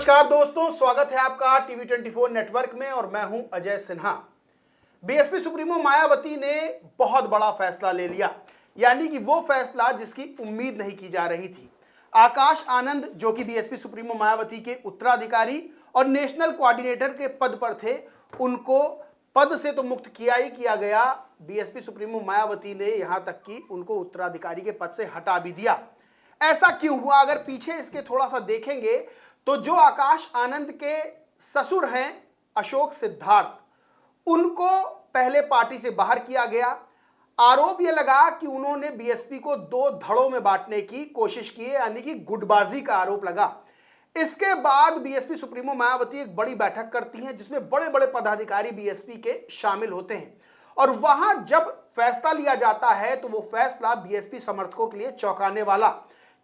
नमस्कार दोस्तों, स्वागत है आपका टीवी 24 नेटवर्क में और मैं हूं अजय सिन्हा। बीएसपी सुप्रीमो मायावती ने बहुत बड़ा फैसला ले लिया, यानी कि वो फैसला जिसकी उम्मीद नहीं की जा रही थी। आकाश आनंद, जो कि बीएसपी सुप्रीमो मायावती के उत्तराधिकारी और नेशनल कोऑर्डिनेटर के पद पर थे, उनको पद से तो मुक्त किया ही किया गया। बीएसपी सुप्रीमो मायावती ने यहां तक कि उनको उत्तराधिकारी के पद से हटा भी दिया। ऐसा क्यों हुआ? अगर पीछे इसके थोड़ा सा देखेंगे तो जो आकाश आनंद के ससुर हैं अशोक सिद्धार्थ, उनको पहले पार्टी से बाहर किया गया। आरोप यह लगा कि उन्होंने बीएसपी को दो धड़ों में बांटने की कोशिश की, यानी कि गुटबाजी का आरोप लगा। इसके बाद बीएसपी सुप्रीमो मायावती एक बड़ी बैठक करती हैं जिसमें बड़े बड़े पदाधिकारी बीएसपी के शामिल होते हैं और वहां जब फैसला लिया जाता है तो वो फैसला बीएसपी समर्थकों के लिए चौंकाने वाला,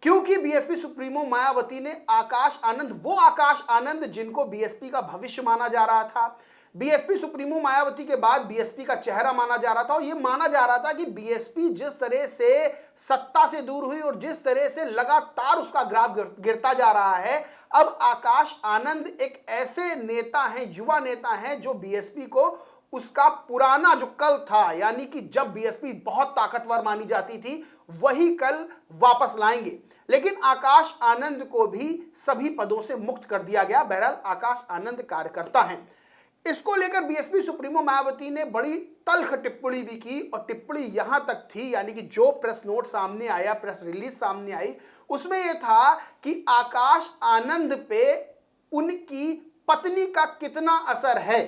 क्योंकि बीएसपी सुप्रीमो मायावती ने आकाश आनंद, वो आकाश आनंद जिनको बीएसपी का भविष्य माना जा रहा था, बीएसपी सुप्रीमो मायावती के बाद बीएसपी का चेहरा माना जा रहा था, और यह माना जा रहा था कि बीएसपी जिस तरह से सत्ता से दूर हुई और जिस तरह से लगातार उसका ग्राफ गिरता जा रहा है, अब आकाश आनंद एक ऐसे नेता हैं, युवा नेता हैं, जो बीएसपी को उसका पुराना जो कल था, यानी कि जब बीएसपी बहुत ताकतवर मानी जाती थी, वही कल वापस लाएंगे। लेकिन आकाश आनंद को भी सभी पदों से मुक्त कर दिया गया। बहरहाल आकाश आनंद कार्यकर्ता हैं। इसको लेकर बीएसपी सुप्रीमो मायावती ने बड़ी तल्ख टिप्पणी भी की, और टिप्पणी यहां तक थी, यानी कि जो प्रेस नोट सामने आया, प्रेस रिलीज सामने आई, उसमें यह था कि आकाश आनंद पे उनकी पत्नी का कितना असर है।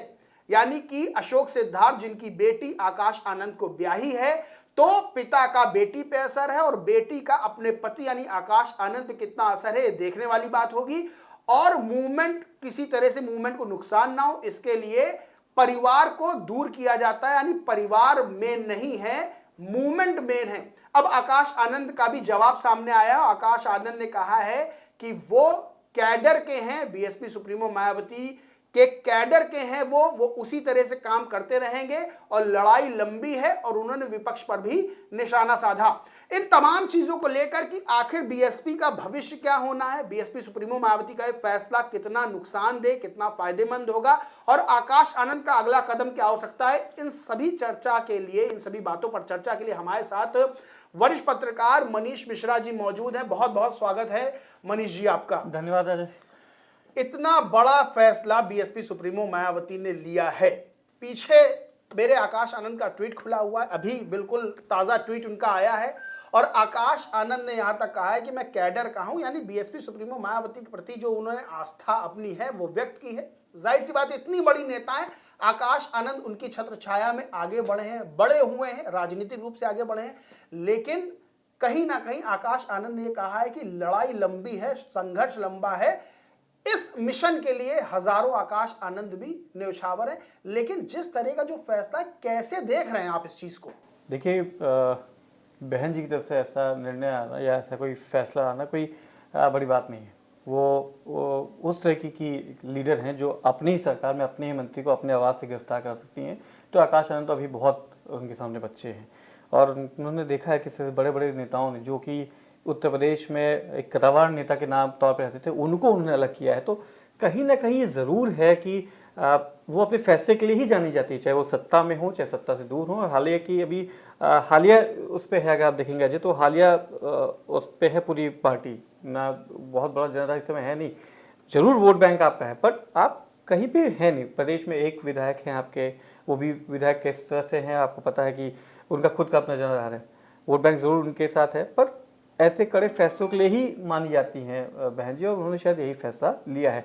यानी कि अशोक सिद्धार्थ जिनकी बेटी आकाश आनंद को ब्याही है, तो पिता का बेटी पे असर है और बेटी का अपने पति यानी आकाश आनंद पे कितना असर है, ये देखने वाली बात होगी। और मूवमेंट, किसी तरह से मूवमेंट को नुकसान ना हो, इसके लिए परिवार को दूर किया जाता है, यानी परिवार मेन नहीं है, मूवमेंट मेन है। अब आकाश आनंद का भी जवाब सामने आया। आकाश आनंद ने कहा है कि वो कैडर के हैं, बीएसपी सुप्रीमो मायावती के कैडर के हैं, वो उसी तरह से काम करते रहेंगे और लड़ाई लंबी है, और उन्होंने विपक्ष पर भी निशाना साधा। इन तमाम चीजों को लेकर कि आखिर बीएसपी का भविष्य क्या होना है, बीएसपी सुप्रीमो मायावती का यह फैसला कितना नुकसानदेह, कितना फायदेमंद होगा, और आकाश आनंद का अगला कदम क्या हो सकता है, इन सभी चर्चा के लिए, इन सभी बातों पर चर्चा के लिए हमारे साथ वरिष्ठ पत्रकार मनीष मिश्रा जी मौजूद हैं। बहुत बहुत स्वागत है मनीष जी आपका। धन्यवाद अजय। इतना बड़ा फैसला बीएसपी सुप्रीमो मायावती ने लिया है, पीछे मेरे आकाश आनंद का ट्वीट खुला हुआ है, अभी बिल्कुल ताज़ा ट्वीट उनका आया है, और आकाश आनंद ने यहाँ तक कहा है कि मैं कैडर का हूँ, यानी बीएसपी सुप्रीमो मायावती के प्रति जो उन्होंने आस्था अपनी है वो व्यक्त की है। जाहिर सी बात है, इतनी बड़ी नेता है आकाश आनंद, उनकी छत्र छाया में आगे बढ़े हैं, बड़े हुए हैं, राजनीतिक रूप से आगे बढ़े हैं, लेकिन कहीं ना कहीं आकाश आनंद ने कहा है कि लड़ाई लंबी है, संघर्ष लंबा है, इस मिशन के लिए हजारों आकाश आनंद भी न्यौछावर है। लेकिन जिस तरह का जो फैसला, कैसे देख रहे हैं आप इस चीज को? देखिए, बहन जी की तरफ से ऐसा निर्णय आना या ऐसा कोई फैसला आना कोई बड़ी बात नहीं है। वो उस तरह की लीडर हैं जो अपनी सरकार में अपने ही मंत्री को अपने आवाज़ से गिरफ्तार कर सकती हैं। तो आकाश आनंद तो अभी बहुत उनके सामने बच्चे हैं, और उन्होंने देखा है कि बड़े बड़े नेताओं ने, जो कि उत्तर प्रदेश में एक कदावर नेता के नाम तौर पर रहते थे, उनको उन्होंने अलग किया है। तो कहीं ना कहीं ये ज़रूर है कि वो अपने फैसले के लिए ही जानी जाती है, चाहे वो सत्ता में हो चाहे सत्ता से दूर हो। और हालिया की अभी हालिया उस पर है, अगर आप देखेंगे अजय, तो हालिया उस पर है पूरी पार्टी ना, बहुत बड़ा जनता इस समय है नहीं। जरूर वोट बैंक आपका है, पर आप कहीं भी है नहीं। प्रदेश में एक विधायक हैं आपके, वो भी विधायक किस तरह से हैं आपको पता है कि उनका खुद का अपना जनता है, वोट बैंक जरूर उनके साथ है, पर ऐसे कड़े फैसलों के लिए ही मानी जाती हैं बहन जी, और उन्होंने शायद यही फैसला लिया है।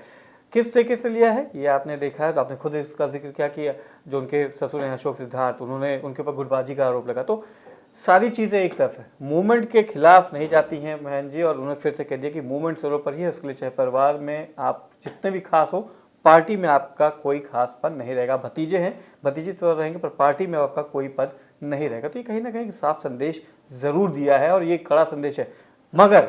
किस तरीके से लिया है ये आपने देखा है, तो आपने खुद इसका जिक्र किया कि जो उनके ससुर हैं अशोक सिद्धार्थ, उन्होंने उनके ऊपर गुटबाजी का आरोप लगा। तो सारी चीज़ें एक तरफ है, मूवमेंट के खिलाफ नहीं जाती हैं बहन जी, और उन्होंने फिर से कह दिया कि मूवमेंट सर्वोपरि ही है, उसके लिए चाहे परिवार में आप जितने भी खास हो, पार्टी में आपका कोई खास पद नहीं रहेगा। भतीजे हैं, भतीजे तो रहेंगे, पर पार्टी में आपका कोई पद नहीं रहेगा। तो ये कहीं ना कहीं साफ संदेश जरूर दिया है, और ये कड़ा संदेश है। मगर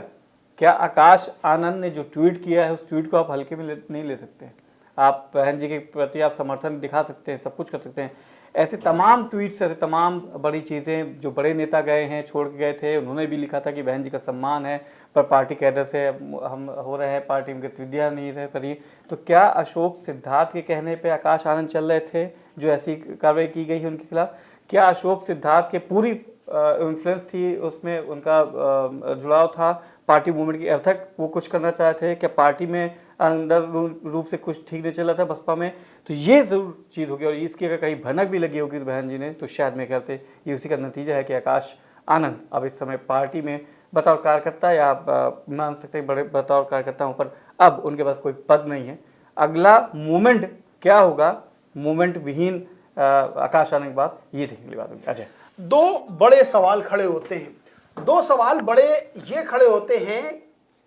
क्या आकाश आनंद ने जो ट्वीट किया है, उस ट्वीट को आप हल्के में नहीं ले सकते। आप बहन जी के प्रति आप समर्थन दिखा सकते हैं, सब कुछ कर सकते हैं, ऐसे तमाम ट्वीट्स, ऐसे तमाम बड़ी चीज़ें जो बड़े नेता गए हैं, छोड़ के गए थे, उन्होंने भी लिखा था कि बहन जी का सम्मान है, पर पार्टी कैडर से हम हो रहे हैं, पार्टी में गतिविधियाँ नहीं रह पड़ी। तो क्या अशोक सिद्धार्थ के कहने पे आकाश आनंद चल रहे थे जो ऐसी कार्रवाई की गई है उनके खिलाफ? क्या अशोक सिद्धार्थ के पूरी इन्फ्लुएंस थी उसमें, उनका जुड़ाव था पार्टी मूवमेंट की अर्थक, वो कुछ करना चाहते थे? क्या पार्टी में अंदर रूप से कुछ ठीक नहीं चल रहा था बसपा में? तो ये जरूर चीज़ होगी, और इसकी अगर कहीं भनक भी लगी होगी तो बहन जी ने, तो शायद मेरे ख्याल से ये उसी का नतीजा है कि आकाश आनंद अब इस समय पार्टी में बतौर कार्यकर्ता, या आप मान सकते हैं बड़े बतौर कार्यकर्ता हूँ, पर अब उनके पास कोई पद नहीं है। अगला मूवमेंट क्या होगा, मूवमेंट विहीन आकाश आनंद के बाद, ये देखने की बात होगी। अजय, दो बड़े सवाल खड़े होते हैं, दो सवाल बड़े ये खड़े होते हैं।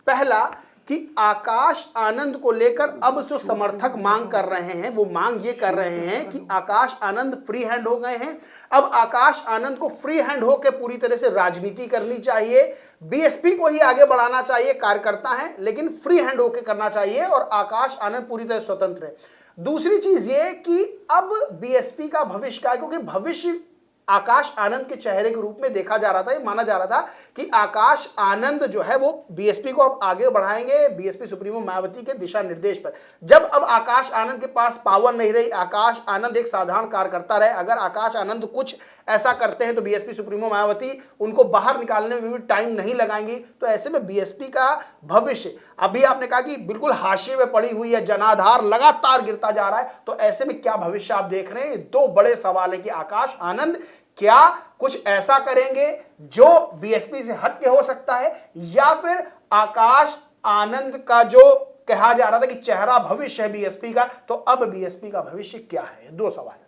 पहला कि आकाश आनंद को लेकर अब जो समर्थक मांग कर रहे हैं, वो मांग ये कर रहे हैं कि आकाश आनंद फ्री हैंड हो गए हैं, अब आकाश आनंद को फ्री हैंड होकर पूरी तरह से राजनीति करनी चाहिए, बीएसपी को ही आगे बढ़ाना चाहिए, कार्यकर्ता हैं लेकिन फ्री हैंड होकर करना चाहिए, और आकाश आनंद पूरी तरह स्वतंत्र है। दूसरी चीज ये कि अब बीएसपी का भविष्य क्या है, क्योंकि भविष्य आकाश आनंद के चेहरे के रूप में देखा जा रहा था, ये माना जा रहा था कि आकाश आनंद जो है वो बीएसपी को अब आगे बढ़ाएंगे बीएसपी सुप्रीमो मायावती के दिशा निर्देश पर। जब अब आकाश आनंद के पास पावर नहीं रही, आकाश आनंद एक साधारण कार्यकर्ता रहे, अगर आकाश आनंद कुछ ऐसा करते हैं तो बीएसपी सुप्रीमो मायावती उनको बाहर निकालने में भी टाइम नहीं लगाएंगी। तो ऐसे में बीएसपी का भविष्य, अभी आपने कहा कि बिल्कुल हाशिए में पड़ी हुई है, जनाधार लगातार गिरता जा रहा है, तो ऐसे में क्या भविष्य आप देख रहे हैं? दो बड़े सवाल है कि आकाश आनंद क्या कुछ ऐसा करेंगे जो बीएसपी से हट के हो सकता है, या फिर आकाश आनंद का जो कहा जा रहा था कि चेहरा भविष्य है बीएसपी का, तो अब बीएसपी का भविष्य क्या है? दो सवाल।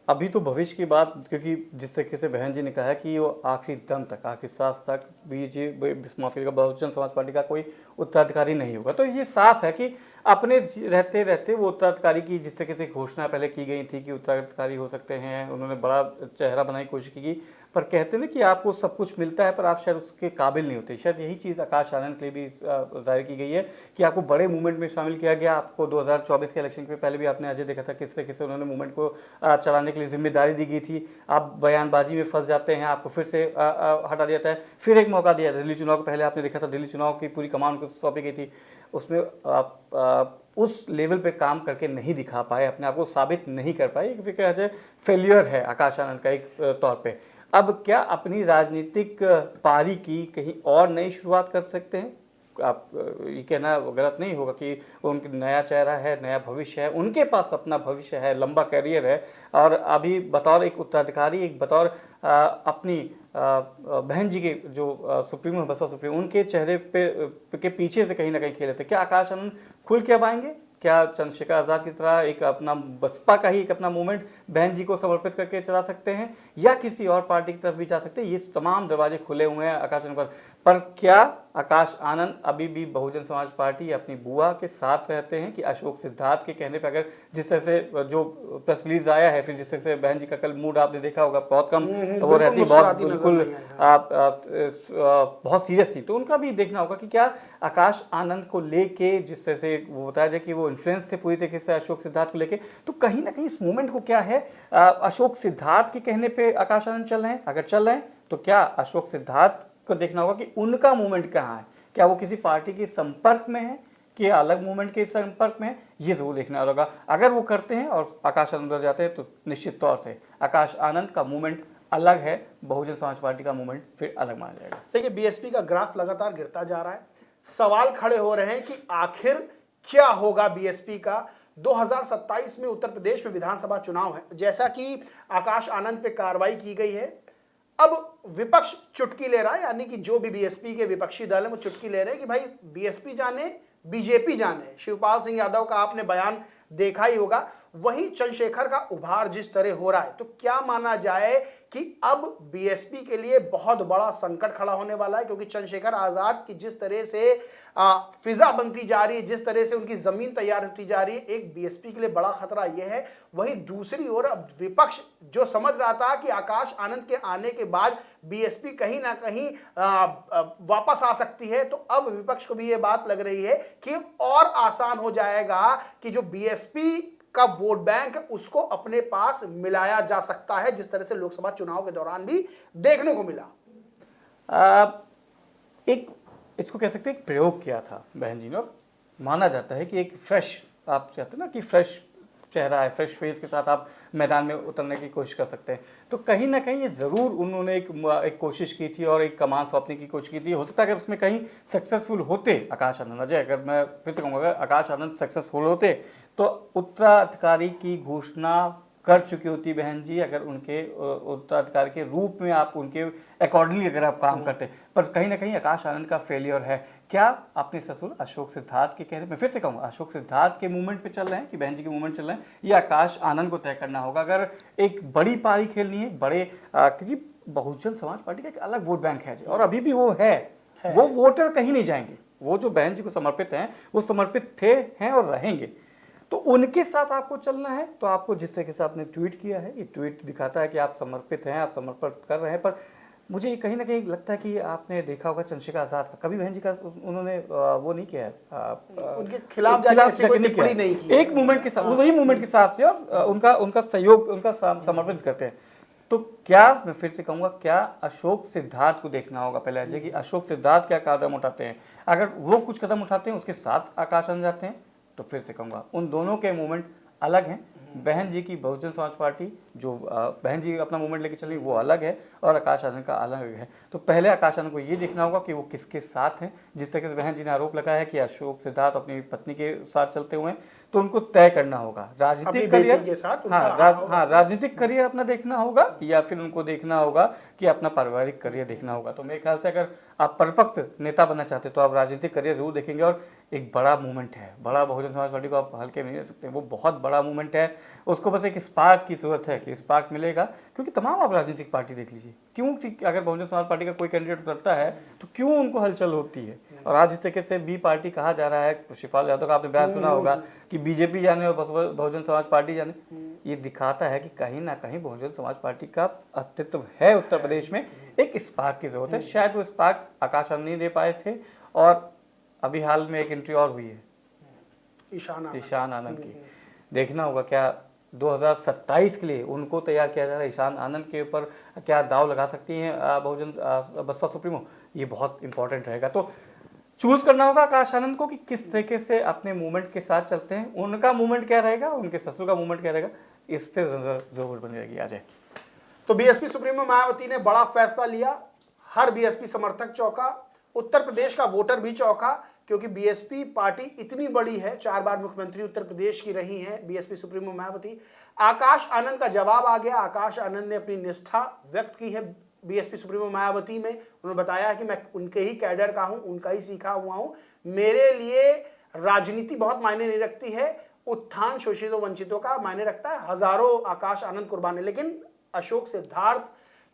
अभी तो भविष्य की बात, क्योंकि जिस तरीके से बहन जी ने कहा है कि वो आखिरी दम तक, आखिरी सांस तक बीजेपी का बहुजन समाज पार्टी का कोई उत्तराधिकारी नहीं होगा, तो ये साफ है कि अपने रहते रहते वो उत्तराधिकारी की, जिस तरीके से घोषणा पहले की गई थी कि उत्तराधिकारी हो सकते हैं, उन्होंने बड़ा चेहरा बनाने की कोशिश की, पर कहते हैं ना कि आपको सब कुछ मिलता है पर आप शायद उसके काबिल नहीं होते। शायद यही चीज़ आकाश आनंद के लिए भी जाहिर की गई है कि आपको बड़े मूवमेंट में शामिल किया गया। आपको 2024 के इलेक्शन के पहले भी आपने अजय देखा था किस तरीके से उन्होंने मूवमेंट को चलाने के लिए जिम्मेदारी दी गई थी। आप बयानबाजी में फंस जाते हैं, आपको फिर से हटा दिया जाता है, फिर एक मौका दिया। दिल्ली चुनाव के पहले आपने देखा था, दिल्ली चुनाव की पूरी कमान को सौंपी गई थी, उसमें आप उस लेवल पे काम करके नहीं दिखा पाए, अपने आप को साबित नहीं कर पाए, फिर कहा जाए फेलियर है आकाश आनंद का एक तौर पे। अब क्या अपनी राजनीतिक पारी की कहीं और नई शुरुआत कर सकते हैं? आप ये कहना गलत नहीं होगा कि उनका नया चेहरा है, नया भविष्य है, उनके पास अपना भविष्य है, लंबा करियर है, और अभी बतौर एक उत्तराधिकारी, एक बतौर अपनी बहन जी के जो सुप्रीमो बसपा सुप्रीमो, उनके चेहरे पे के पीछे से कहीं ना कहीं खेले थे। क्या आकाश आनंद खुल के अब आएंगे? क्या चंद्रशेखर आज़ाद की तरह एक अपना बसपा का ही एक अपना मूवमेंट बहन जी को समर्पित करके चला सकते हैं, या किसी और पार्टी की तरफ भी जा सकते हैं? ये तमाम दरवाजे खुले हुए हैं आकाश आनंद पर क्या आकाश आनंद अभी भी बहुजन समाज पार्टी अपनी बुआ के साथ रहते हैं कि अशोक सिद्धार्थ के कहने पर, अगर जिस तरह से जो प्रेस रिलीज आया है, फिर जिस तरह से बहन जी का कल मूड आपने देखा होगा बहुत कम, तो वो रहती बहुत बिल्कुल बहुत सीरियस थी, तो उनका भी देखना होगा कि क्या आकाश आनंद को लेके, जिस तरह से वो बताया जाए कि वो इन्फ्लुएंस थे पूरी तरीके से अशोक सिद्धार्थ को लेके, तो कहीं ना कहीं इस मूवमेंट को क्या है, अशोक सिद्धार्थ के कहने पे आकाश आनंद चल रहे हैं? अगर चल रहे हैं तो क्या अशोक सिद्धार्थ को देखना होगा कि उनका मूवमेंट कहाँ है, क्या वो किसी पार्टी के संपर्क में है कि अलग मूवमेंट के संपर्क में है, ये जरूर देखना होगा। अगर वो करते हैं और आकाश आनंद उधर जाते हैं तो निश्चित तौर से आकाश आनंद का मूवमेंट अलग है, बहुजन समाज पार्टी का मूवमेंट फिर अलग माना जाएगा। देखिए, बीएसपी का ग्राफ लगातार गिरता जा रहा है, सवाल खड़े हो रहे हैं कि आखिर क्या होगा बीएसपी का। 2027 में उत्तर प्रदेश में विधानसभा चुनाव है, जैसा कि आकाश आनंद पे कार्रवाई की गई है, अब विपक्ष चुटकी ले रहा है, यानी कि जो भी बीएसपी के विपक्षी दल है वो चुटकी ले रहे हैं कि भाई बीएसपी जाने बीजेपी जाने। शिवपाल सिंह यादव का आपने बयान देखा ही होगा, वहीं चंद्रशेखर का उभार जिस तरह हो रहा है, तो क्या माना जाए कि अब बीएसपी के लिए बहुत बड़ा संकट खड़ा होने वाला है, क्योंकि चंद्रशेखर आजाद की जिस तरह से फिजा बनती जा रही है, जिस तरह से उनकी जमीन तैयार होती जा रही है, एक बीएसपी के लिए बड़ा खतरा यह है। वहीं दूसरी ओर अब विपक्ष जो समझ रहा था कि आकाश आनंद के आने के बाद बीएसपी कहीं ना कहीं वापस आ सकती है, तो अब विपक्ष को भी यह बात लग रही है कि और आसान हो जाएगा कि जो बीएसपी का वोट बैंक उसको अपने पास मिलाया जा सकता है, जिस तरह से लोकसभा चुनाव के दौरान भी देखने को मिला। एक इसको कह सकते हैं एक प्रयोग किया था बहन जी ने, और माना जाता है कि एक फ्रेश, आप चाहते हैं ना कि फ्रेश चेहरा है, फ्रेश फेस के साथ आप मैदान में उतरने की कोशिश कर सकते हैं। तो कहीं ना कहीं ये ज़रूर उन्होंने एक कोशिश की थी और एक कमान सौंपने की कोशिश की थी। हो सकता है कि उसमें कहीं सक्सेसफुल होते आकाश आनंद, अजय अगर मैं फिर से कहूँगा, अगर आकाश आनंद सक्सेसफुल होते तो उत्तराधिकारी की घोषणा कर चुकी होती बहन जी, अगर उनके उत्तराधिकारी के रूप में आप उनके अकॉर्डिंगली अगर आप काम करते। पर कहीं ना कहीं आकाश आनंद का फेलियर है। क्या अपने ससुर अशोक सिद्धार्थ के कहने, मैं फिर से कहूँगा, अशोक सिद्धार्थ के मूवमेंट पे चल रहे हैं कि बहन जी के मूवमेंट चल रहे हैं, ये आकाश आनंद को तय करना होगा। अगर एक बड़ी पारी खेलनी है, बड़े क्योंकि बहुजन समाज पार्टी का एक अलग वोट बैंक है और अभी भी वो है। वो वोटर कहीं नहीं जाएंगे, वो जो बहन जी को समर्पित हैं वो समर्पित थे, हैं और रहेंगे। तो उनके साथ आपको चलना है। तो आपको जिस तरीके से आपने ट्वीट किया है, ये ट्वीट दिखाता है कि आप समर्पित हैं, आप समर्पण कर रहे हैं। पर मुझे कहीं ना कहीं लगता है कि आपने देखा होगा चंद्रशेखर आजाद का, कभी बहन जी का उन्होंने वो नहीं किया है, उनके खिलाफ जाके कोई टिप्पणी नहीं की। एक मूवमेंट के साथ, वही मूवमेंट के साथ उनका सहयोग, उनका समर्पण करते हैं। तो क्या मैं फिर से कहूँगा, क्या अशोक सिद्धार्थ को देखना होगा पहले अजय कि अशोक सिद्धार्थ क्या कदम उठाते हैं। अगर वो कुछ कदम उठाते हैं उसके साथ आकाश आनंद जाते हैं, तो फिर से कहूँगा उन दोनों के मूवमेंट अलग हैं। बहन जी की बहुजन समाज पार्टी जो बहन जी अपना मूवमेंट लेके चली वो अलग है और आकाश आनंद का अलग है। तो पहले आकाश आनंद को ये देखना होगा कि वो किसके साथ हैं। जिस तरीके से बहन जी ने आरोप लगाया है कि अशोक सिद्धार्थ अपनी पत्नी के साथ चलते हुए हैं, तो उनको तय करना होगा राजनीतिक करियर के साथ। हाँ, राजनीतिक करियर अपना देखना होगा या फिर उनको देखना होगा कि अपना पारिवारिक करियर देखना होगा। तो मेरे ख्याल से अगर आप परिपक्व नेता बनना चाहते तो आप राजनीतिक करियर जरूर देखेंगे। और एक बड़ा मूवमेंट है, बड़ा बहुजन समाज पार्टी को आप हल्के में नहीं ले सकते, वो बहुत बड़ा मूवमेंट है। उसको बस एक स्पार्क की जरूरत है कि स्पार्क मिलेगा, क्योंकि तमाम आप राजनीतिक पार्टी देख लीजिए, क्यों अगर बहुजन समाज पार्टी का कोई कैंडिडेट उतरता है तो क्यों उनको हलचल होती है। और आज जिस तरीके से बी पार्टी कहा जा रहा है, शिवपाल यादव का आपने बयान सुना होगा कि बीजेपी जाने और बहुजन समाज पार्टी जाने, ये दिखाता है कि कहीं ना कहीं बहुजन समाज पार्टी का अस्तित्व है उत्तर प्रदेश में। एक स्पार्क की जरूरत है, शायद वो स्पार्क आकाश आनंद नहीं दे पाए थे। और अभी हाल में एक एंट्री और हुई है ईशान आनंद की, देखना होगा क्या 2027 के लिए उनको तैयार किया जा रहा है। ईशान आनंद के ऊपर क्या दाव लगा सकती हैं बहुजन बसपा सुप्रीमो, ये बहुत इंपॉर्टेंट रहेगा। तो चूज करना होगा आकाश आनंद को कि किस तरीके से अपने मूवमेंट के साथ चलते हैं, उनका मूवमेंट क्या रहेगा, उनके ससुर का मूवमेंट क्या रहेगा, इस पे जरूर बन जाएगी। आ जाए तो बीएसपी सुप्रीमो मायावती ने बड़ा फैसला लिया, हर बीएसपी समर्थक चौंका, उत्तर प्रदेश का वोटर भी चौंका, क्योंकि बीएसपी पार्टी इतनी बड़ी है, 4 बार मुख्यमंत्री उत्तर प्रदेश की रही हैं बीएसपी सुप्रीमो मायावती। आकाश आनंद का जवाब आ गया। आकाश आनंद ने अपनी निष्ठा व्यक्त की है बीएसपी सुप्रीमो मायावती में। उन्होंने बताया कि मैं उनके ही कैडर का हूं, उनका ही सीखा हुआ हूं, मेरे लिए राजनीति बहुत मायने नहीं रखती है, उत्थान शोषितों वंचितों का मायने रखता है। हजारों आकाश आनंद कुर्बान है, लेकिन अशोक सिद्धार्थ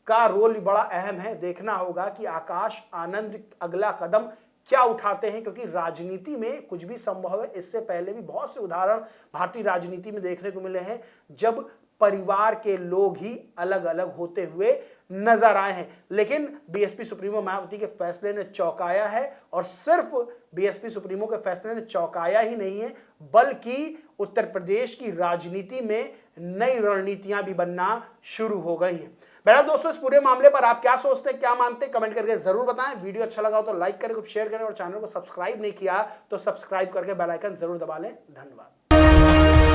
का रोल बड़ा अहम है। देखना होगा कि आकाश आनंद अगला कदम क्या उठाते हैं, क्योंकि राजनीति में कुछ भी संभव है। इससे पहले भी बहुत से उदाहरण भारतीय राजनीति में देखने को मिले हैं जब परिवार के लोग ही अलग अलग होते हुए नजर आए हैं। लेकिन बीएसपी सुप्रीमो मायावती के फैसले ने चौंकाया है, और सिर्फ बीएसपी सुप्रीमो के फैसले ने चौंकाया ही नहीं है, बल्कि उत्तर प्रदेश की राजनीति में नई रणनीतियां भी बनना शुरू हो गई हैं। बहरहाल दोस्तों, इस पूरे मामले पर आप क्या सोचते हैं, क्या मानते हैं, कमेंट करके जरूर बताएं। वीडियो अच्छा लगा हो तो लाइक करें, कुछ शेयर करें, और चैनल को सब्सक्राइब नहीं किया तो सब्सक्राइब करके बेल आइकन जरूर दबा लें। धन्यवाद।